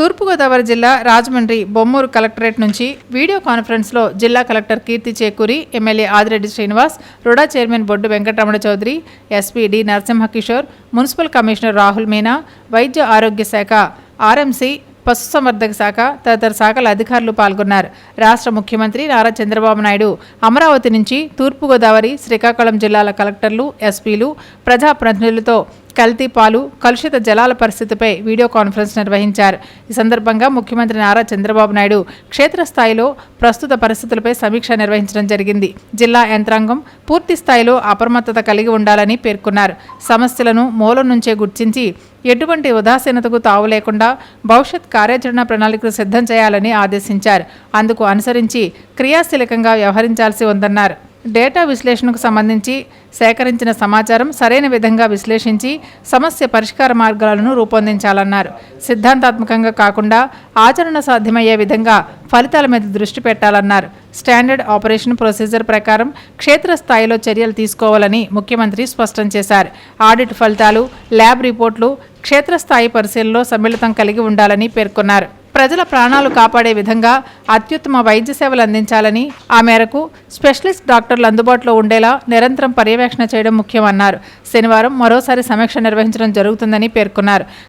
తూర్పుగోదావరి జిల్లా రాజమండ్రి బొమ్మూరు కలెక్టరేట్ నుంచి వీడియో కాన్ఫరెన్స్లో జిల్లా collector Keerthi Chekuri, MLA Adireddy Srinivas, RUDA chairman Boddu Venkataramana Chowdary, SP D Narasimhakishore, municipal commissioner Rahul Meena, వైద్య ఆరోగ్య శాఖ ఆర్ఎంసీ, పశుసంవర్ధక శాఖ తదితర శాఖల అధికారులు పాల్గొన్నారు. రాష్ట్ర ముఖ్యమంత్రి నారా చంద్రబాబు నాయుడు అమరావతి నుంచి తూర్పుగోదావరి, శ్రీకాకుళం జిల్లాల కలెక్టర్లు, ఎస్పీలు, ప్రజాప్రతినిధులతో కల్తీ పాలు, కలుషిత జలాల పరిస్థితిపై వీడియో కాన్ఫరెన్స్ నిర్వహించారు. ఈ సందర్భంగా ముఖ్యమంత్రి నారా చంద్రబాబు నాయుడు క్షేత్రస్థాయిలో ప్రస్తుత పరిస్థితులపై సమీక్ష నిర్వహించడం జరిగింది. జిల్లా యంత్రాంగం పూర్తి స్థాయిలో అప్రమత్తత కలిగి ఉండాలని పేర్కొన్నారు. సమస్యలను మూలం నుంచే గుర్తించి ఎటువంటి ఉదాసీనతకు తావు లేకుండా భవిష్యత్ కార్యాచరణ ప్రణాళికలు సిద్ధం చేయాలని ఆదేశించారు. అందుకు అనుసరించి క్రియాశీలకంగా వ్యవహరించాల్సి ఉందన్నారు. డేటా విశ్లేషణకు సంబంధించి సేకరించిన సమాచారం సరైన విధంగా విశ్లేషించి సమస్య పరిష్కార మార్గాలను రూపొందించాలన్నారు. సిద్ధాంతాత్మకంగా కాకుండా ఆచరణ సాధ్యమయ్యే విధంగా ఫలితాల మీద దృష్టి పెట్టాలన్నారు. స్టాండర్డ్ ఆపరేషన్ ప్రొసీజర్ ప్రకారం క్షేత్రస్థాయిలో చర్యలు తీసుకోవాలని ముఖ్యమంత్రి స్పష్టం చేశారు. ఆడిట్ ఫలితాలు, ల్యాబ్ రిపోర్టులు క్షేత్రస్థాయి పరిశీలనలో సమ్మిళితం కలిగి ఉండాలని పేర్కొన్నారు. ప్రజల ప్రాణాలు కాపాడే విధంగా అత్యుత్తమ వైద్య సేవలు అందించాలని, ఆ మేరకు స్పెషలిస్ట్ డాక్టర్లు అందుబాటులో ఉండేలా నిరంతరం పర్యవేక్షణ చేయడం ముఖ్యమన్నారు. శనివారం మరోసారి సమీక్ష నిర్వహించడం జరుగుతుందని పేర్కొన్నారు.